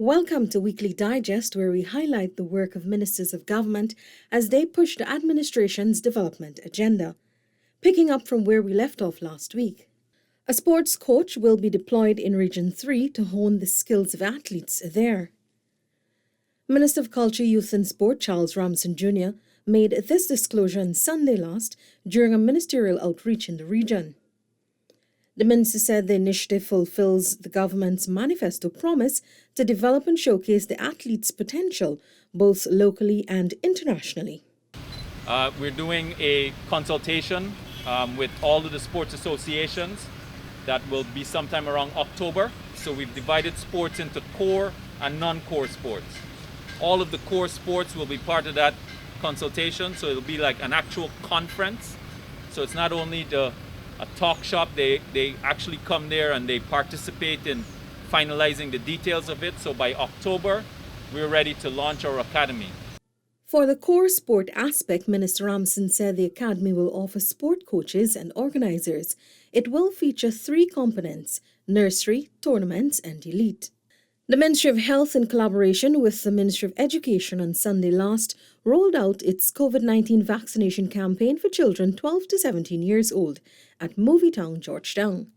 Welcome to Weekly Digest, where we highlight the work of ministers of government as they push the administration's development agenda. Picking up from where we left off last week. A sports coach will be deployed in Region 3 to hone the skills of athletes there. Minister of Culture, Youth and Sport Charles RAMSON Jr. made this disclosure on Sunday last during a ministerial outreach in the region. The minister said the initiative fulfills the government's manifesto promise to develop and showcase the athletes' potential, both locally and internationally. We're doing a consultation with all of the sports associations that will be sometime around October. So we've divided sports into core and non-core sports. All of the core sports will be part of that consultation, so it'll be like an actual conference. So it's not only a talk shop, they actually come there and they participate in finalizing the details of it. So by October, we're ready to launch our academy. For the core sport aspect, Minister Ramson said the academy will offer sport coaches and organizers. It will feature 3 components: nursery, tournaments, and elite. The Ministry of Health, in collaboration with the Ministry of Education on Sunday last, rolled out its COVID-19 vaccination campaign for children 12 to 17 years old at Movietown, Georgetown.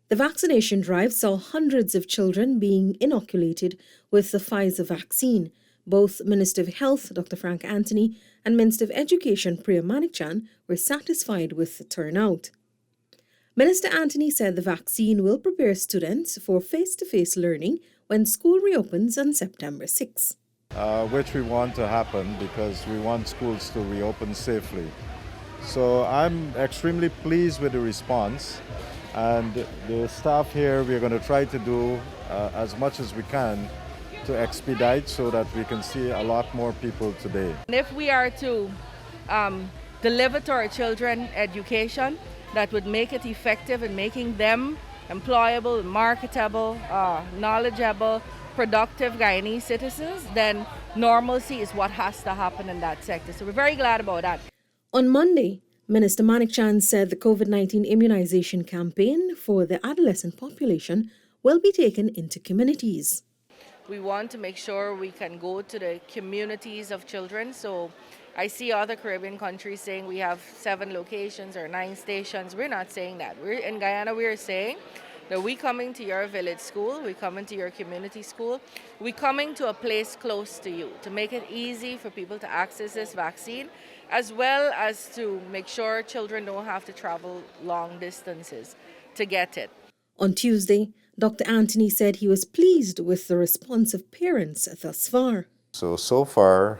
The vaccination drive saw hundreds of children being inoculated with the Pfizer vaccine. Both Minister of Health, Dr. Frank Anthony, and Minister of Education, PRIYA NANICKCHAND, were satisfied with the turnout. Minister Anthony said the vaccine will prepare students for face-to-face learning when school reopens on September 6. Which we want to happen because we want schools to reopen safely. So I'm extremely pleased with the response, and the staff here, we're going to try to do as much as we can to expedite so that we can see a lot more people today. If we are to deliver to our children education that would make it effective in making them employable, marketable, knowledgeable, productive Guyanese citizens, then normalcy is what has to happen in that sector. So we're very glad about that. On Monday, Minister NANICKCHAND said the COVID-19 immunization campaign for the adolescent population will be taken into communities. We want to make sure we can go to the communities of children. So I see other Caribbean countries saying we have 7 locations or 9 stations. We're not saying that. In Guyana, we're saying that we're coming to your village school, we're coming to your community school, we're coming to a place close to you to make it easy for people to access this vaccine, as well as to make sure children don't have to travel long distances to get it. On Tuesday, Dr. Anthony said he was pleased with the response of parents thus far. So far,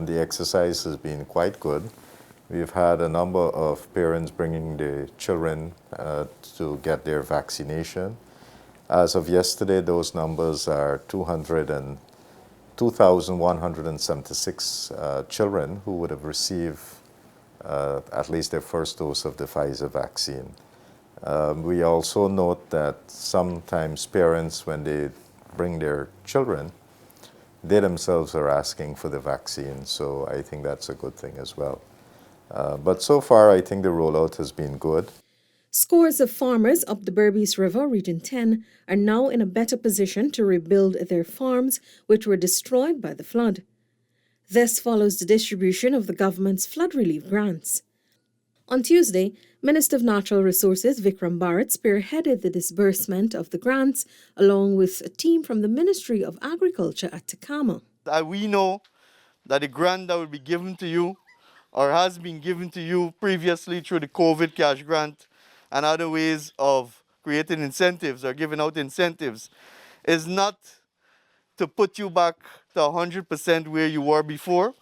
the exercise has been quite good. We've had a number of parents bringing their children to get their vaccination. As of yesterday, those numbers are 2,176 children who would have received at least their first dose of the Pfizer vaccine. We also note that sometimes parents, when they bring their children, they themselves are asking for the vaccine, so I think that's a good thing as well. But so far, I think the rollout has been good. Scores of farmers up the Berbice River, Region 10, are now in a better position to rebuild their farms, which were destroyed by the flood. This follows the distribution of the government's flood relief grants. On Tuesday, Minister of Natural Resources VICKRAM spearheaded the disbursement of the grants, along with a team from the Ministry of Agriculture at Tacoma. We know that the grant that will be given to you or has been given to you previously through the COVID cash grant and other ways of creating incentives or giving out incentives is not to put you back to 100% where you were before,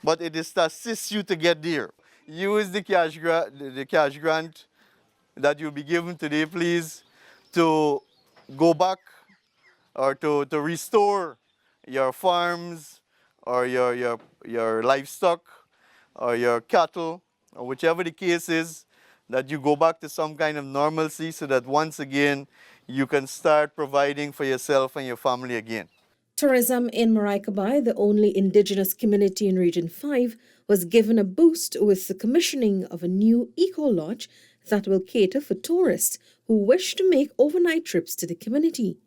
but it is to assist you to get there. Use the cash grant that you'll be given today, please, to go back or to restore your farms or your livestock or your cattle, or whichever the case is, that you go back to some kind of normalcy so that once again you can start providing for yourself and your family again. Tourism in Maracaibo, the only indigenous community in Region 5, was given a boost with the commissioning of a new eco-lodge that will cater for tourists who wish to make overnight trips to the community.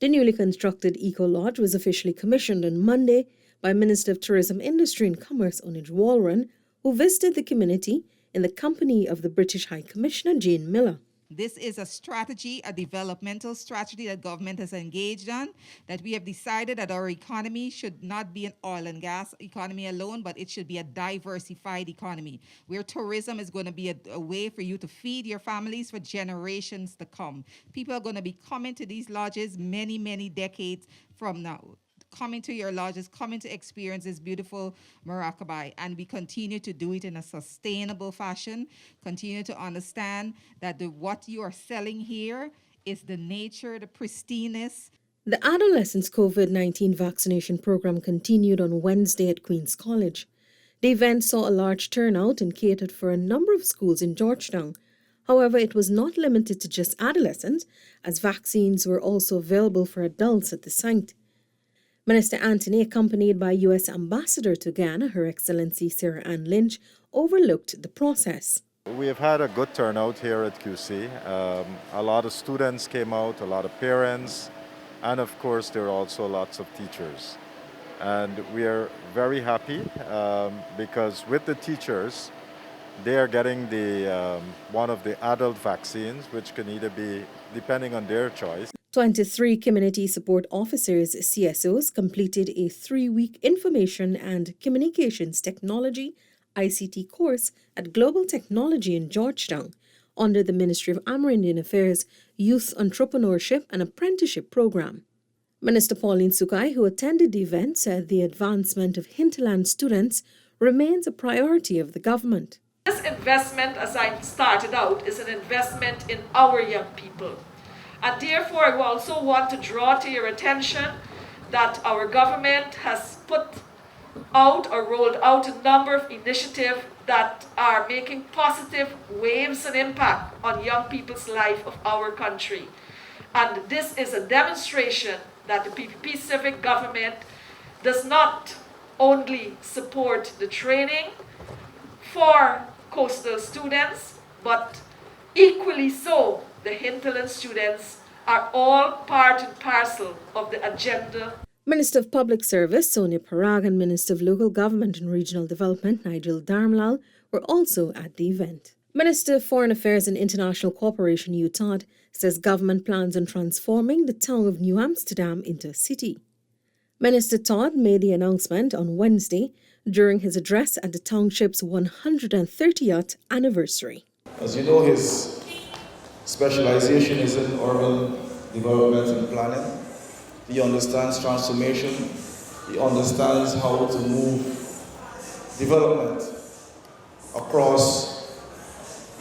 The newly constructed Eco Lodge was officially commissioned on Monday by Minister of Tourism, Industry and Commerce, ONEIDGE WALROND, who visited the community in the company of the British High Commissioner Jane Miller. This is a strategy, a developmental strategy that government has engaged on, that we have decided that our economy should not be an oil and gas economy alone, but it should be a diversified economy, where tourism is going to be a way for you to feed your families for generations to come. People are going to be coming to these lodges many, many decades from now. Coming to your lodges, coming to experience this beautiful Maracaibo, and we continue to do it in a sustainable fashion, continue to understand that what you are selling here is the nature, the pristineness. The adolescents' COVID-19 vaccination program continued on Wednesday at Queen's College. The event saw a large turnout and catered for a number of schools in Georgetown. However, it was not limited to just adolescents, as vaccines were also available for adults at the site. Minister Anthony, accompanied by U.S. Ambassador to Guyana, Her Excellency Sarah Ann Lynch, overlooked the process. We have had a good turnout here at QC. A lot of students came out, a lot of parents, and of course there are also lots of teachers. And we are very happy because with the teachers, they are getting the one of the adult vaccines, which can either be, depending on their choice. 23 Community Support Officers, CSOs, completed a 3-week Information and Communications Technology ICT course at Global Technology in Georgetown under the Ministry of Amerindian Affairs Youth Entrepreneurship and Apprenticeship Program. Minister Pauline SUKHAL, who attended the event, said the advancement of hinterland students remains a priority of the government. This investment, as I started out, is an investment in our young people. And therefore, I also want to draw to your attention that our government has put out or rolled out a number of initiatives that are making positive waves and impact on young people's life of our country. And this is a demonstration that the PPP civic government does not only support the training for coastal students, but equally so, the hinterland students are all part and parcel of the agenda. Minister of Public Service Sonia Parag and Minister of Local Government and Regional Development Nigel Darmlal were also at the event. Minister of Foreign Affairs and International Cooperation TODD says government plans on transforming the town of New Amsterdam into a city. Minister TODD made the announcement on Wednesday during his address at the township's 130th anniversary. As you know, his specialization is in urban development and planning. He understands transformation. He understands how to move development across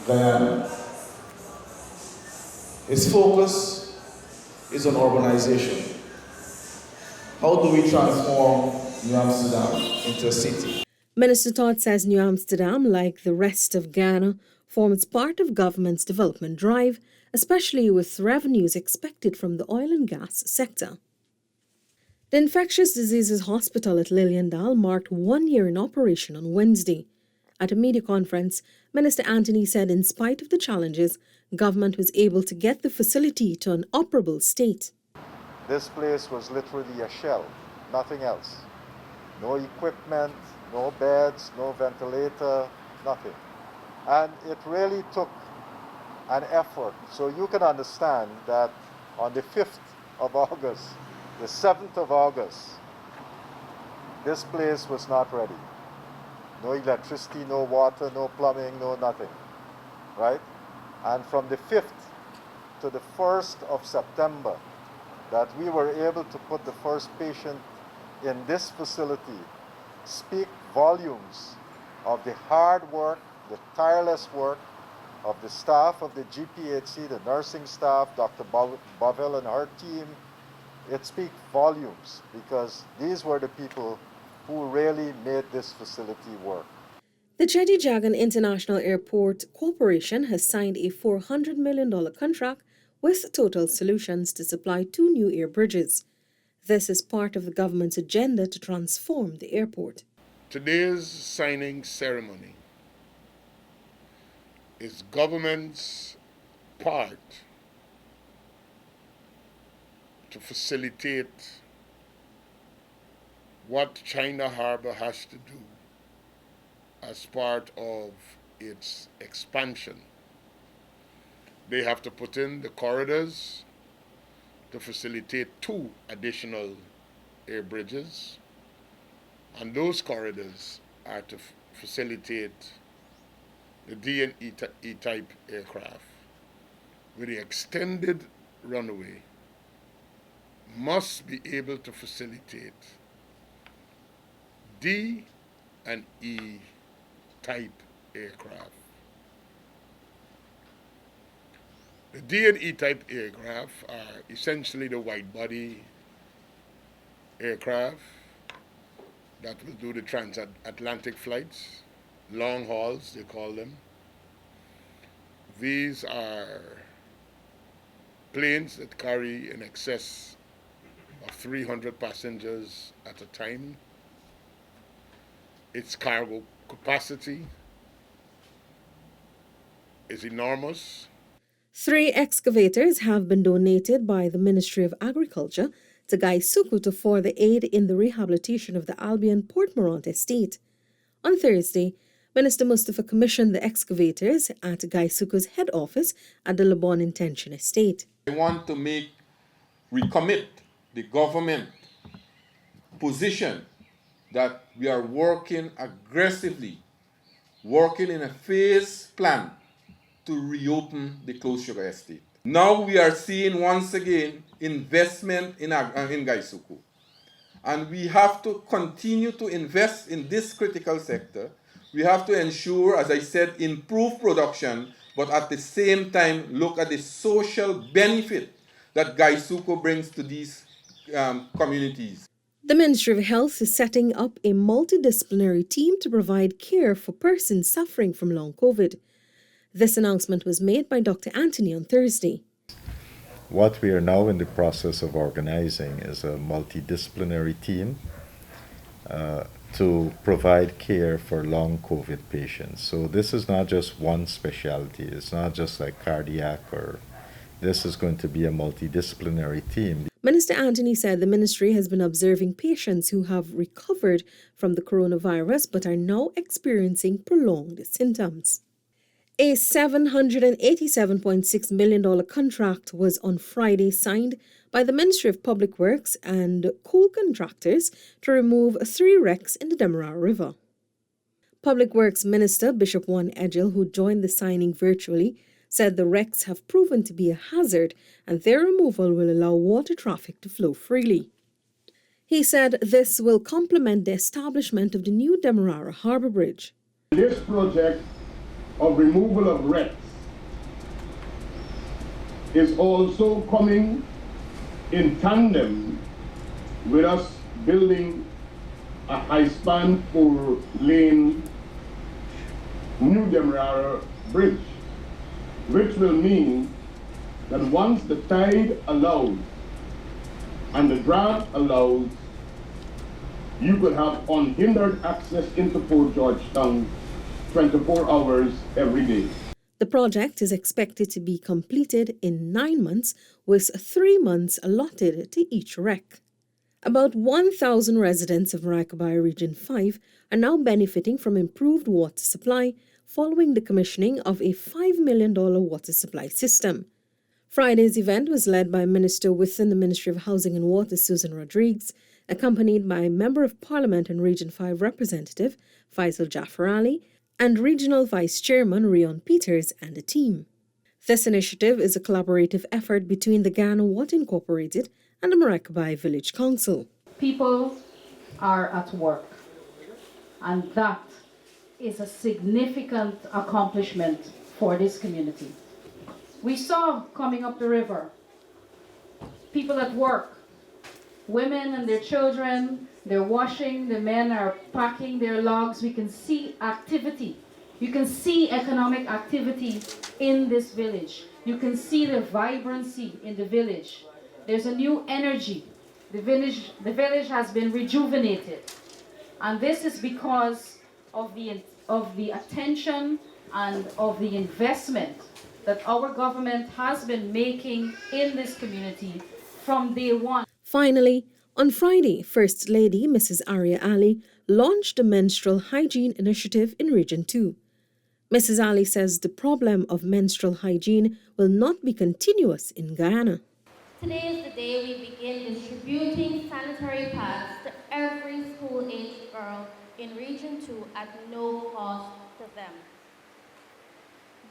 Guyana. His focus is on urbanization. How do we transform New Amsterdam into a city? Minister TODD says New Amsterdam, like the rest of Guyana, forms part of government's development drive, especially with revenues expected from the oil and gas sector. The Infectious Diseases Hospital at Liliendal marked 1 year in operation on Wednesday. At a media conference, Minister Anthony said in spite of the challenges, government was able to get the facility to an operable state. This place was literally a shell, nothing else. No equipment, no beds, no ventilator, nothing. And it really took an effort. So you can understand that on the 5th of August, the 7th of August, this place was not ready. No electricity, no water, no plumbing, no nothing, right? And from the 5th to the 1st of September, that we were able to put the first patient in this facility speak volumes of the hard work, the tireless work of the staff of the GPHC, the nursing staff, Dr. Bovell and her team. It speaks volumes because these were the people who really made this facility work. The Chetty Jagan International Airport Corporation has signed a $400 million contract with Total Solutions to supply 2 new air bridges. This is part of the government's agenda to transform the airport. Today's signing ceremony is government's part to facilitate what China Harbor has to do as part of its expansion. They have to put in the corridors to facilitate 2 additional air bridges, and those corridors are to facilitate the D and E type aircraft with the extended runway must be able to facilitate D and E type aircraft. The D and E type aircraft are essentially the wide-body aircraft that will do the transatlantic flights, long hauls, they call them. These are planes that carry in excess of 300 passengers at a time. Its cargo capacity is enormous. 3 excavators have been donated by the Ministry of Agriculture to GUYANA to further aid in the rehabilitation of the Albion Port Morant estate. On Thursday, Minister MUSTAPHA commissioned the excavators at GUYANA's head office at the Lebon Intention estate. I want to recommit the government position that we are working aggressively, working in a phased plan to reopen the closed sugar estate. Now we are seeing once again investment in GUYANA, and we have to continue to invest in this critical sector. We have to ensure, as I said, improve production, but at the same time look at the social benefit that GUYANA brings to these communities. The Ministry of Health is setting up a multidisciplinary team to provide care for persons suffering from long COVID. This announcement was made by Dr. Anthony on Thursday. What we are now in the process of organizing is a multidisciplinary team to provide care for long COVID patients. So this is not just one specialty. It's not just like cardiac, or this is going to be a multidisciplinary team. Minister Anthony said the ministry has been observing patients who have recovered from the coronavirus but are now experiencing prolonged symptoms. A $787.6 million contract was on Friday signed by the Ministry of Public Works and coal contractors to remove 3 wrecks in the Demerara River. Public Works Minister Bishop ONEIDGE, who joined the signing virtually, said the wrecks have proven to be a hazard and their removal will allow water traffic to flow freely. He said this will complement the establishment of the new Demerara Harbour Bridge. This project of removal of wrecks is also coming in tandem with us building a high-span 4-lane new Demerara Bridge, which will mean that once the tide allows and the draft allows, you could have unhindered access into Port Georgetown 24 hours every day. The project is expected to be completed in 9 months, with 3 months allotted to each wreck. About 1,000 residents of Maracaibo Region 5 are now benefiting from improved water supply following the commissioning of a $5 million water supply system. Friday's event was led by a minister within the Ministry of Housing and Water, Susan Rodriguez, accompanied by Member of Parliament and Region 5 Representative Faisal Jaffer Ali and Regional Vice Chairman Rion Peters and a team. This initiative is a collaborative effort between the Guyana Water Incorporated and the Maracaibo Village Council. People are at work, and that is a significant accomplishment for this community. We saw coming up the river, people at work, women and their children, they're washing, the men are packing their logs. We can see activity. You can see economic activity in this village. You can see the vibrancy in the village. There's a new energy. The village has been rejuvenated. And this is because of the attention and of the investment that our government has been making in this community from day one. Finally, on Friday, First Lady Mrs. ARYA Ali launched a menstrual hygiene initiative in Region 2. Mrs. Ali says the problem of menstrual hygiene will not be continuous in Guyana. Today is the day we begin distributing sanitary pads to every school-aged girl in Region 2 at no cost to them.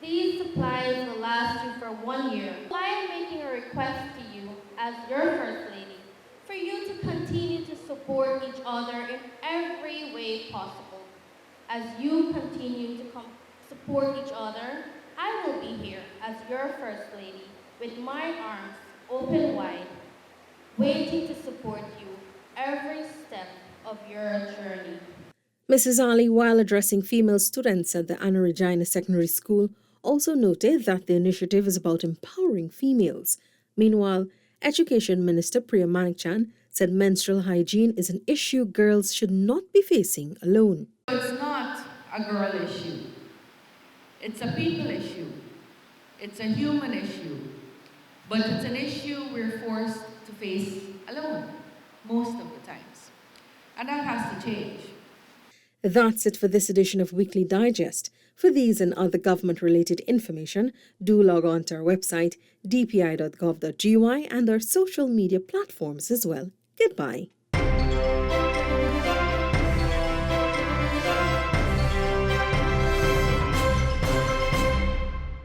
These supplies will last you for 1 year. I am making a request to you as your First Lady for you to continue to support each other in every way possible. As you continue to support each other, I will be here as your First Lady with my arms open wide, waiting to support you every step of your journey. Mrs. Ali, while addressing female students at the Anna Regina Secondary School, also noted that the initiative is about empowering females. Meanwhile, Education Minister PRIYA NANICKCHAND said menstrual hygiene is an issue girls should not be facing alone. It's not a girl issue. It's a people issue. It's a human issue. But it's an issue we're forced to face alone most of the times. And that has to change. That's it for this edition of Weekly Digest. For these and other government-related information, do log on to our website, dpi.gov.gy, and our social media platforms as well. Goodbye.